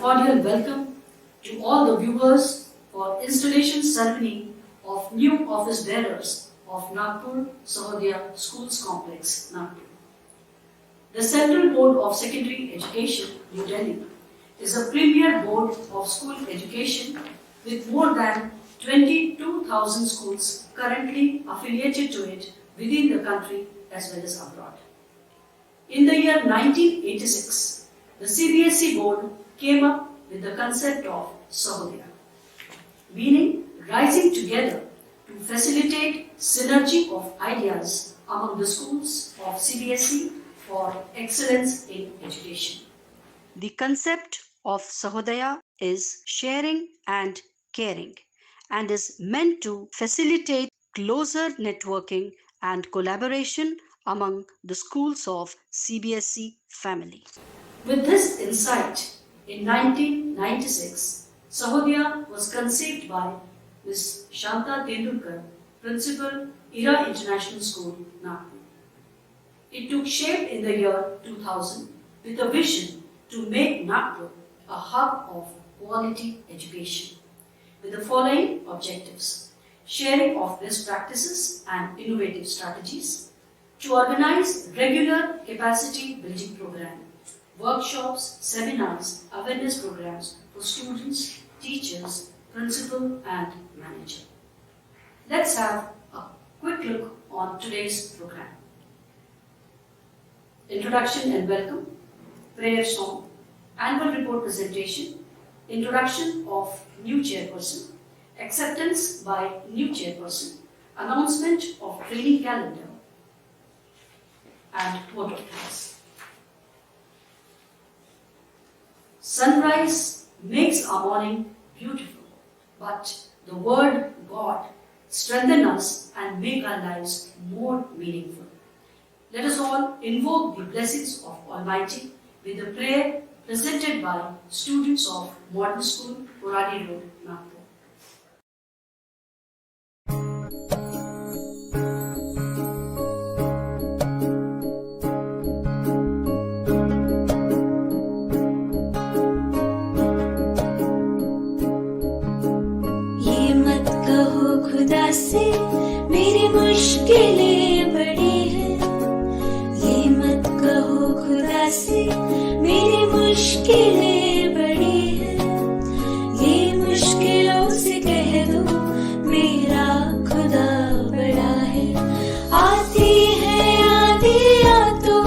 cordial welcome to all the viewers for installation ceremony of new office bearers of Nagpur Sahodaya Schools Complex, Nagpur. The Central Board of Secondary Education, New Delhi, is a premier board of school education with more than 22,000 schools currently affiliated to it within the country as well as abroad. In the year 1986, the CBSE board came up with the concept of Sahodaya, meaning rising together to facilitate synergy of ideas among the schools of CBSE for excellence in education. The concept of Sahodaya is sharing and caring and is meant to facilitate closer networking and collaboration among the schools of CBSE family. With this insight, in 1996, Sahodaya was conceived by Ms. Shanta Tendulkar, Principal, Ira International School, Nagpur. It took shape in the year 2000 with a vision to make Nagpur a hub of quality education with the following objectives: sharing of best practices and innovative strategies, to organize regular capacity building program, workshops, seminars, awareness programs for students, teachers, principal and manager. Let's have a quick look on today's program. Introduction and welcome, prayer song, annual report presentation, introduction of new chairperson, acceptance by new chairperson, announcement of training calendar, and vote of thanks. Sunrise makes our morning beautiful, but the word God strengthens us and make our lives more meaningful. Let us all invoke the blessings of Almighty with a prayer presented by students of Modern School, Purani Road, Nagpur. ये मत कहो खुदा से मेरी मुश्किलें बड़ी हैं, ये मत कहो खुदा से मेरी मुश्किलें बड़ी हैं, ये मुश्किलों से कह दो मेरा खुदा बड़ा है। आती है आंधियाँ तो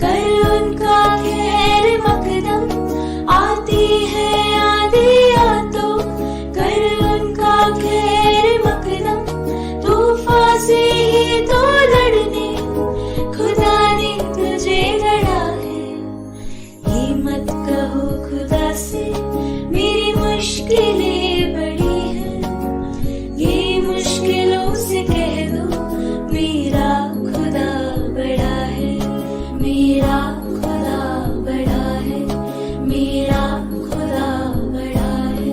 कर उनका खैर मकदम, आती है आंधियाँ तो कर उनका खैर मकदम, तूफान से ही तो लड़ने खुदा ने तुझे गढ़ा है। ये मत कहो खुदा से मेरी मुश्किलें बड़ी हैं, ये मुश्किलों से कह दो मेरा खुदा बड़ा है, मेरा खुदा बड़ा है, मेरा खुदा बड़ा है।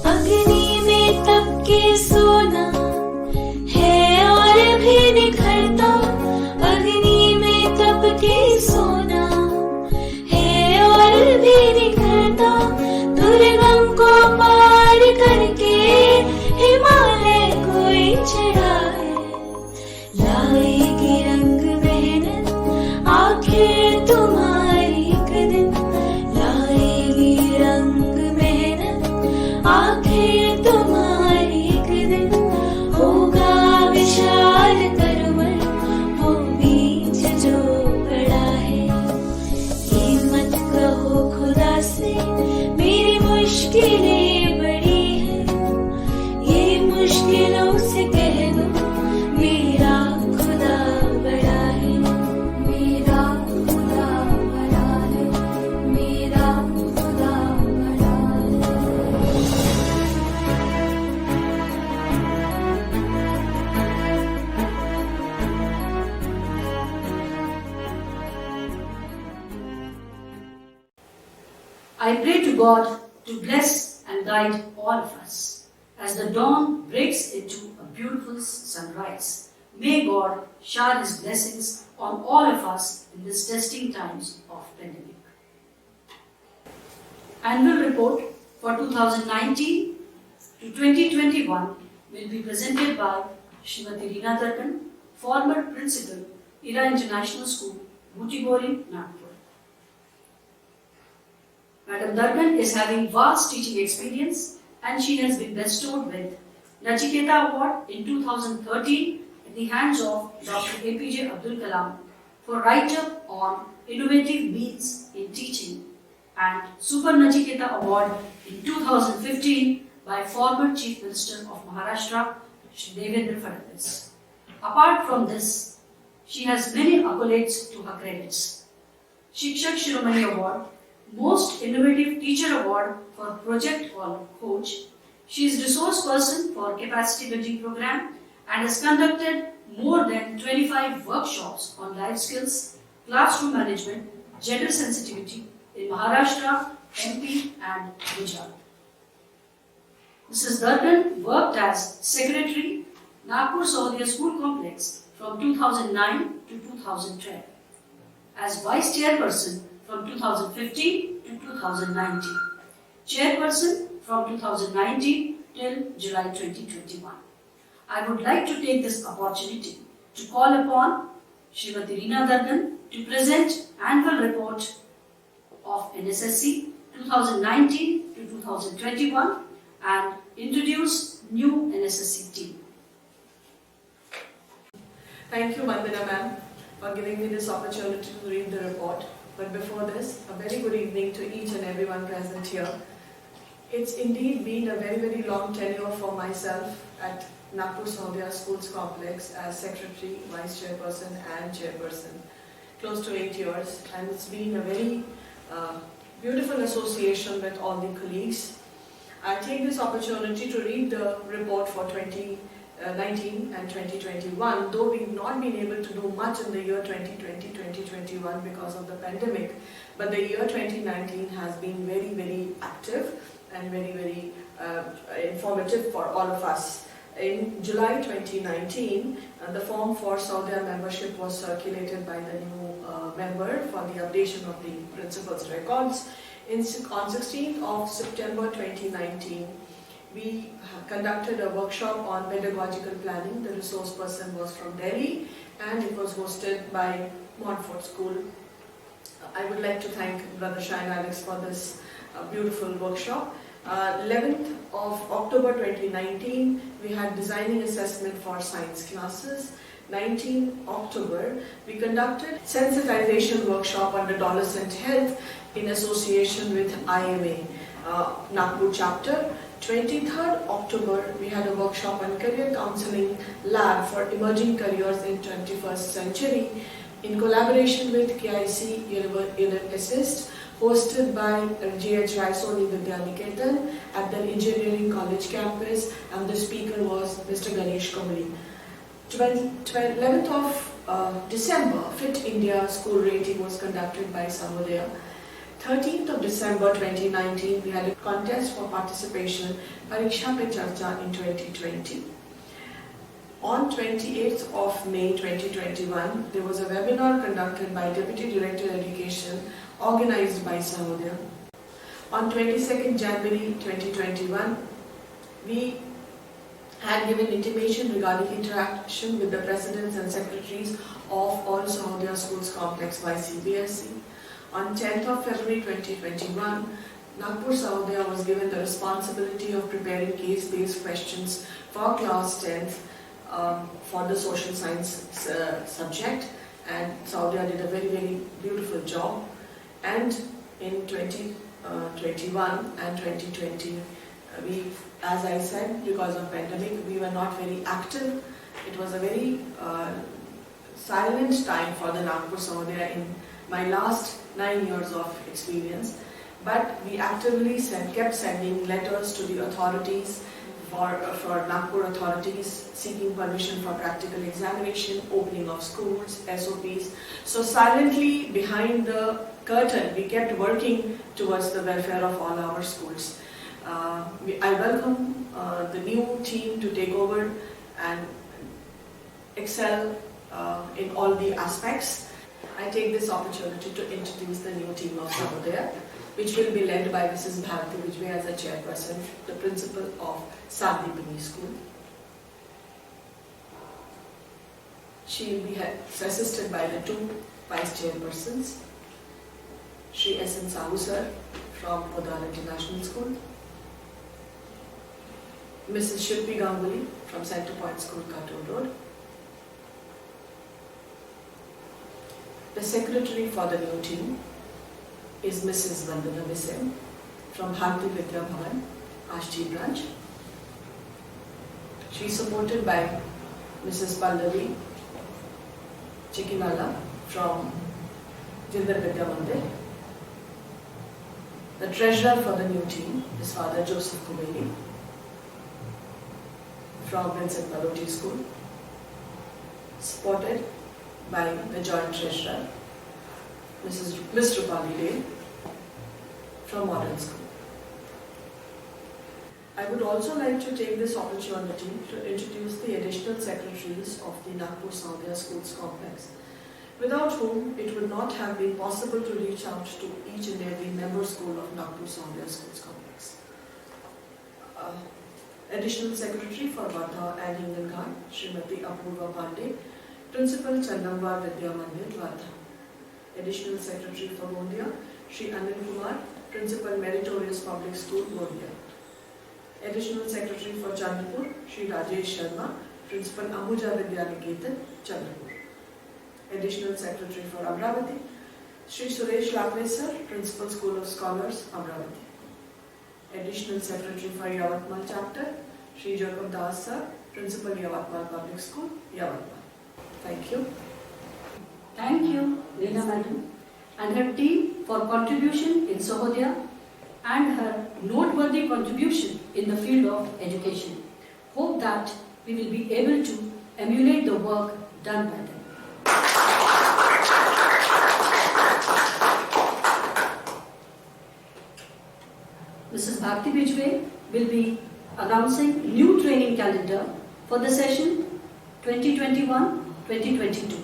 अग्नि में तप के सोना है और भी निखरता, अग्नि में तप के सोना है और भी निखरता, दुर्गम को पार करके हिमालय कोई चढ़ा है। लाएगी रंग मेहनत आखिर तुम्हारी एक दिन, लाएगी रंग मेहनत आखिर तुम्हारी एक दिन, होगा विशाल तरवर वो बीच जो पड़ा है। ये मत कहो खुदा से मेरी मुश्किलें बड़ी हैं, ये मुश्किलों से कह दो मेरा खुदा बड़ा है, मेरा खुदा बड़ा है, मेरा खुदा बड़ा है। I pray to God to bless and guide all of us as the dawn breaks into a beautiful sunrise. May God shower His blessings on all of us in these testing times of pandemic. Annual report for 2019 to 2021 will be presented by Srimati Reena Dargan, former principal, Ira International School, Butibori, Nagpur. Madam Dargan is having vast teaching experience and she has been bestowed with Nachiketa Award in 2013 at the hands of Dr. APJ Abdul Kalam for write-up on innovative means in teaching and Super Nachiketa Award in 2015 by former Chief Minister of Maharashtra, Shri Devendra Fadnavis. Apart from this, she has many accolades to her credits. Shikshak Shiromani Award, Most Innovative Teacher Award for Project or Coach. She is resource person for capacity building program and has conducted more than 25 workshops on life skills, classroom management, gender sensitivity in Maharashtra, MP and Gujarat. Mrs. Dargan worked as Secretary, Nagpur Sahodaya School Complex from 2009 to 2012, as Vice Chairperson from 2015 to 2019, Chairperson from 2019 till July 2021. I would like to take this opportunity to call upon Srimati Reena Dargan to present annual report of NSSC 2019 to 2021 and introduce new NSSC team. Thank you, Vandana ma'am, for giving me this opportunity to read the report. But before this, a very good evening to each and everyone present here. It's indeed been a very, very long tenure for myself at Nagpur Sahodaya Schools Complex as Secretary, Vice Chairperson and Chairperson. Close to 8 years, and it's been a very beautiful association with all the colleagues. I take this opportunity to read the report for 2019 and 2021, though we've not been able to do much in the year 2020-2021 because of the pandemic, but the year 2019 has been very, very active and very, very informative for all of us. In July 2019, the form for Sahodaya membership was circulated by the new member for the updation of the principal's records. On 16th of September 2019, we conducted a workshop on pedagogical planning. The resource person was from Delhi and it was hosted by Montfort School. I would like to thank Brother Shine Alex for this beautiful workshop. 11th of October 2019, we had designing assessment for science classes. 19th October, we conducted sensitization workshop on adolescent health in association with IMA, Nagpur chapter. 23rd October, we had a workshop on career counseling lab for emerging careers in 21st century in collaboration with KIC Unit Assist, hosted by G.H. Raisoni Vidyaniketan at the Engineering College campus, and the speaker was Mr. Ganesh Kamali. 11th of December, Fit India school rating was conducted by Sahodaya. 13th of December 2019, we had a contest for participation, Pariksha Pe Charcha in 2020. On 28th of May 2021, there was a webinar conducted by Deputy Director Education, organized by Sahodaya. On 22nd January 2021, we had given intimation regarding interaction with the presidents and secretaries of all Sahodaya Schools Complex by CBSE. On 10th of February 2021, Nagpur Sahodaya was given the responsibility of preparing case-based questions for class 10th for the social science subject, and Sahodaya did a very, very beautiful job. And in 2021 and 2020, we, as I said, because of pandemic, we were not very active. It was a very silent time for the Nagpur Sahodaya in my last 9 years of experience. But we actively kept sending letters to the authorities, for Nagpur authorities, seeking permission for practical examination, opening of schools, SOPs. So silently behind the curtain, we kept working towards the welfare of all our schools. I welcome the new team to take over and excel in all the aspects. I take this opportunity to introduce the new team of Sahodaya, which will be led by Mrs. Bharti Vijay as a chairperson, the principal of Sandipini School. She will be assisted by the two vice chairpersons, Shri S. N. Sahu sir from Podar International School, Mrs. Shilpi Ganguly from Center Point School, Kattur Road. The secretary for the new team is Mrs. Vandana Visem from Bharti Vidya Bhavan, Ashti branch. She is supported by Mrs. Pallavi Chikinala from Jindal Vidya Mandir. The treasurer for the new team is Father Joseph Kumeli from Vincent Paloti School, supported by the joint treasurer, Miss Rupali Dey from Modern School. I would also like to take this opportunity to introduce the additional secretaries of the Nagpur Sahodaya Schools Complex, without whom it would not have been possible to reach out to each and every member school of Nagpur Sahodaya Schools Complex. Additional Secretary for Vardha and Hinganghat, Srimati Apurva Pandey, Principal Chandambar Vidya Mandir, Vardha. Additional Secretary for Gondia, Shri Anil Kumar, Principal Meritorious Public School, Gondia. Additional Secretary for Chandapur, Shri Rajesh Sharma, Principal Ambuja Vidya Niketan, Chandapur. Additional Secretary for Amravati, Shri Suresh Lakwe sir, Principal School of Scholars, Amravati. Additional Secretary for Yavatmal Chapter, Shri Jacob Das sir, Principal Yavatmal Public School, Yavatmal. Thank you. Thank you, Leena Madam, and her team for contribution in Sahodaya and her noteworthy contribution in the field of education. Hope that we will be able to emulate the work done by them. Mrs. Bharti Vijay will be announcing new training calendar for the session 2021-2022.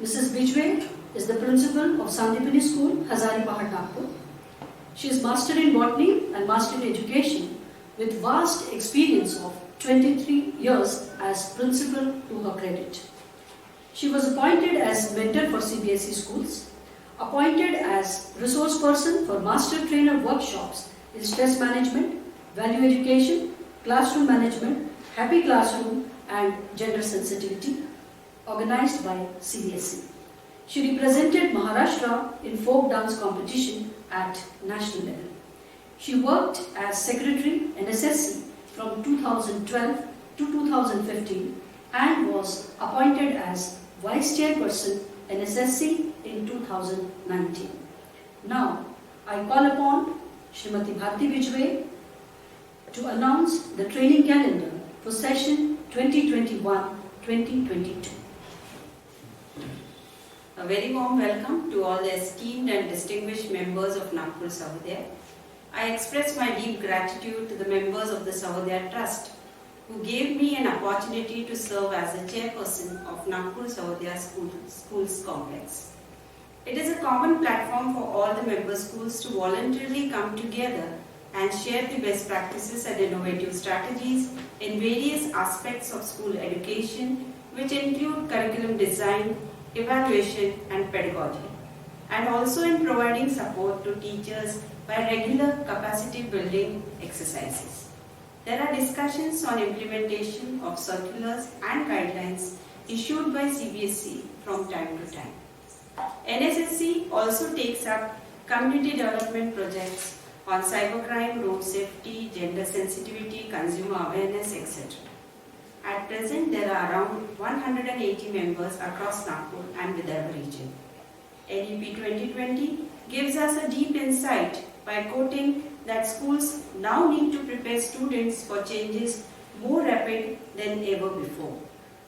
Mrs. Vijay is the principal of Sandipini School, Hazaripahad, Nagpur. She is Master in Botany and Master in Education with vast experience of 23 years as principal to her credit. She was appointed as mentor for CBSE schools, appointed as resource person for master trainer workshops in stress management, value education, classroom management, happy classroom and gender sensitivity, organized by CBSE. She represented Maharashtra in folk dance competition at national level. She worked as secretary NSSC from 2012 to 2015 and was appointed as vice chairperson NSSC in 2019. Now, I call upon Srimati Bharti Vijay to announce the training calendar for session 2021-2022. A very warm welcome to all the esteemed and distinguished members of Nagpur Sahodaya. I express my deep gratitude to the members of the Sahodaya Trust who gave me an opportunity to serve as a chairperson of Nagpur Sahodaya Schools Complex. It is a common platform for all the member schools to voluntarily come together and share the best practices and innovative strategies in various aspects of school education, which include curriculum design, evaluation and pedagogy, and also in providing support to teachers by regular capacity building exercises. There are discussions on implementation of circulars and guidelines issued by CBSE from time to time. NSSC also takes up community development projects on cybercrime, road safety, gender sensitivity, consumer awareness, etc. At present, there are around 180 members across Nagpur and Vidarbha region. NEP 2020 gives us a deep insight by quoting that schools now need to prepare students for changes more rapid than ever before,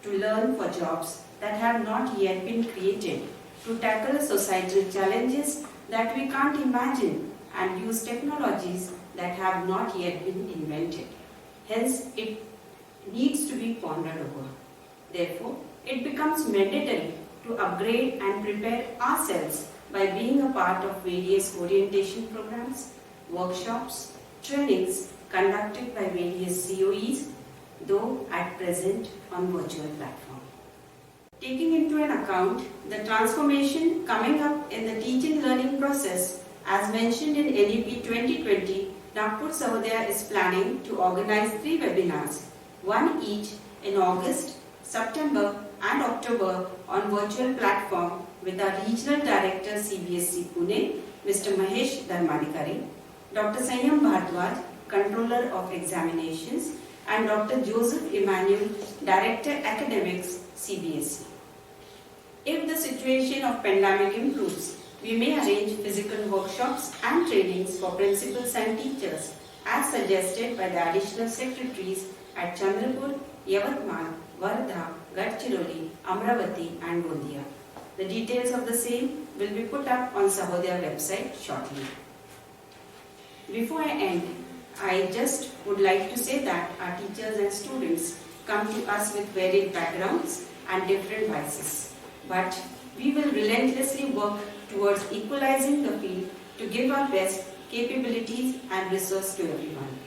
to learn for jobs that have not yet been created, to tackle societal challenges that we can't imagine, and use technologies that have not yet been invented. Hence, it needs to be pondered over. Therefore, it becomes mandatory to upgrade and prepare ourselves by being a part of various orientation programs, workshops, trainings conducted by various COEs, though at present on virtual platform. Taking into an account the transformation coming up in the teaching learning process, as mentioned in NEP 2020, Nagpur Sahodaya is planning to organize 3 webinars, one each in August, September and October on virtual platform with our Regional Director CBSE Pune, Mr. Mahesh Dharmadikari, Dr. Sanyam Bhardwaj, Controller of Examinations, and Dr. Joseph Emmanuel, Director Academics, CBSE. If the situation of pandemic improves, we may arrange physical workshops and trainings for principals and teachers as suggested by the additional secretaries at Chandrapur, Yavatmal, Wardha, Gadchiroli, Amravati and Gondia. The details of the same will be put up on Sahodaya website shortly. Before I end, I just would like to say that our teachers and students come to us with varied backgrounds and different vices. But we will relentlessly work towards equalizing the field to give our best capabilities and resource to everyone.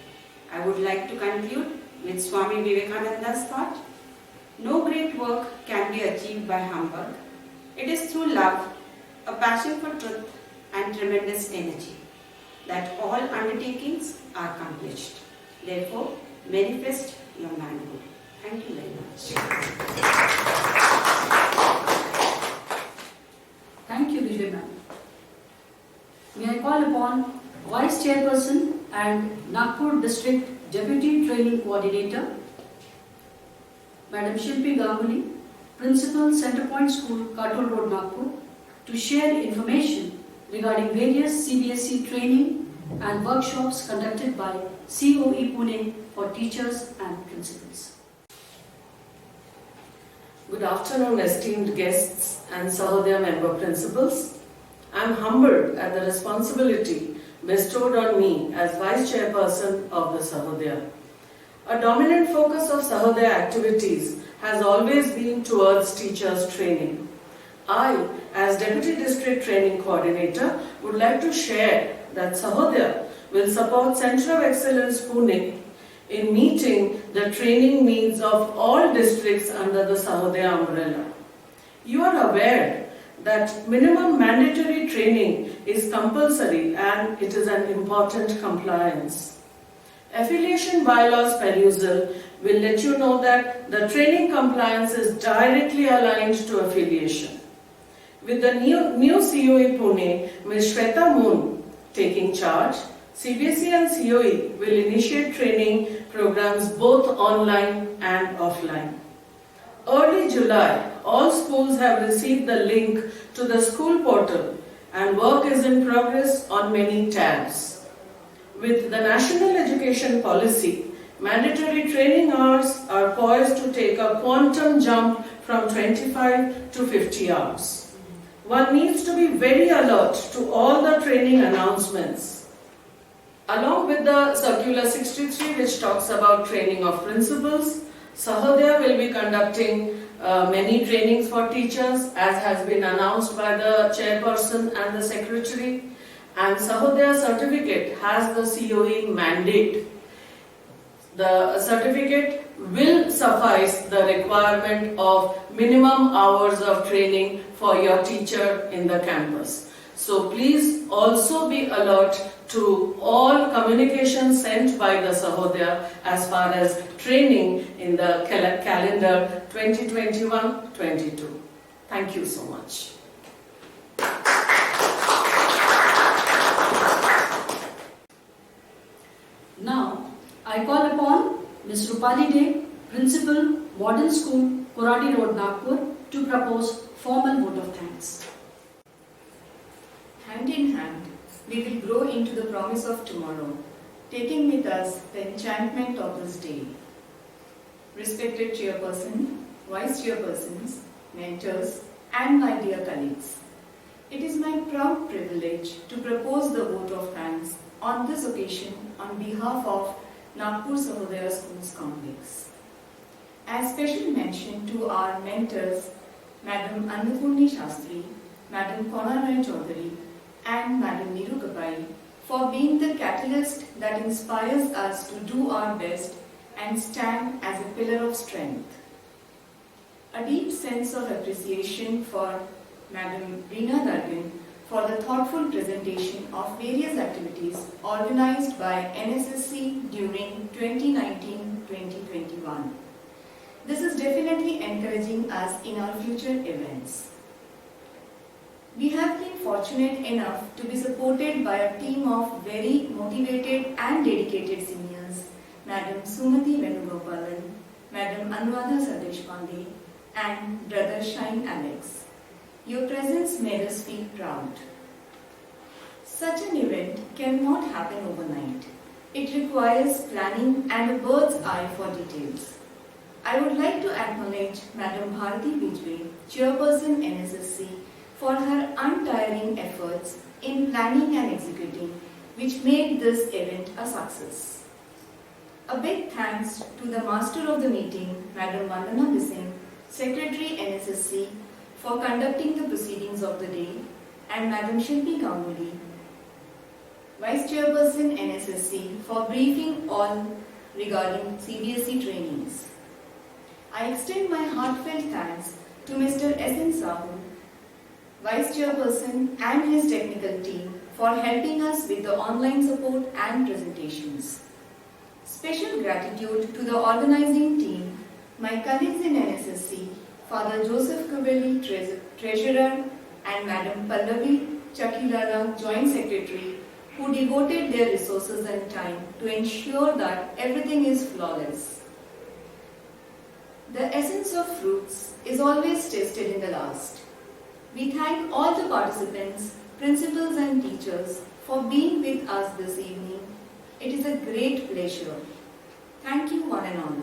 I would like to conclude with Swami Vivekananda's thought: no great work can be achieved by humbug. It is through love, a passion for truth and tremendous energy that all undertakings are accomplished. Therefore, manifest your manhood. Thank you very much. Thank you, Vijay ma'am. May I call upon Vice Chairperson and Nagpur District Deputy Training Coordinator, Madam Shilpi Ganguly, Principal Centrepoint School, Katul Road, Nagpur, to share information regarding various CBSE training and workshops conducted by COE Pune for teachers and principals. Good afternoon, esteemed guests and Sahodaya member principals. I am humbled at the responsibility bestowed on me as Vice Chairperson of the Sahodaya. A dominant focus of Sahodaya activities has always been towards teachers' training. I, as Deputy District Training Coordinator, would like to share that Sahodaya will support Centre of Excellence Pune in meeting the training needs of all districts under the Sahodaya umbrella. You are aware that minimum mandatory training is compulsory and it is an important compliance. Affiliation bylaws perusal will let you know that the training compliance is directly aligned to affiliation. With the new COE Pune, Ms. Shweta Moon taking charge, CBSE and COE will initiate training programs both online and offline. Early July, all schools have received the link to the school portal and work is in progress on many tabs. With the National Education Policy, mandatory training hours are poised to take a quantum jump from 25 to 50 hours. One needs to be very alert to all the training announcements. Along with the Circular 63, which talks about training of principals, Sahodaya will be conducting many trainings for teachers, as has been announced by the chairperson and the secretary. And Sahodaya certificate has the COE mandate. The certificate will suffice the requirement of minimum hours of training for your teacher in the campus. So please also be alert to all communications sent by the Sahodaya as far as training in the calendar 2021-22. Thank you so much. Now, I call upon Ms. Rupali De, Principal, Modern School, Koradi Road, Nagpur, to propose formal vote of thanks. Hand in hand, we will grow into the promise of tomorrow, taking with us the enchantment of this day. Respected Chairperson, Vice Chairpersons, mentors, and my dear colleagues, it is my proud privilege to propose the vote of thanks on this occasion on behalf of Nagpur Sahodaya Schools Complex. As special mention to our mentors, Madam Annapurni Shastri, Madam Konarai Chaudhary, and Madam Neeru Kapai, for being the catalyst that inspires us to do our best and stand as a pillar of strength. A deep sense of appreciation for Madam Reena Dargan for the thoughtful presentation of various activities organized by NSSC during 2019-2021. This is definitely encouraging us in our future events. We have been fortunate enough to be supported by a team of very motivated and dedicated seniors, Madam Sumati Venugopalan, Madam Anuradha Sadeshpande, and Brother Shine Alex. Your presence made us feel proud. Such an event cannot happen overnight. It requires planning and a bird's eye for details. I would like to acknowledge Madam Bharati Bijwe, Chairperson NSSC, for her untiring efforts in planning and executing, which made this event a success. A big thanks to the Master of the meeting, Madam Vandana Bising, Secretary NSSC, for conducting the proceedings of the day, and Madam Shilpi Ganguly, Vice Chairperson NSSC, for briefing all regarding CBSE trainings. I extend my heartfelt thanks to Mr. S.N. Sahu, Vice Chairperson, and his technical team for helping us with the online support and presentations. Special gratitude to the organizing team, my colleagues in NSSC, Father Joseph Kubeli, Treasurer, and Madam Pallavi Chakilala, Joint Secretary, who devoted their resources and time to ensure that everything is flawless. The essence of fruits is always tasted in the last. We thank all the participants, principals and teachers for being with us this evening. It is a great pleasure. Thank you one and all.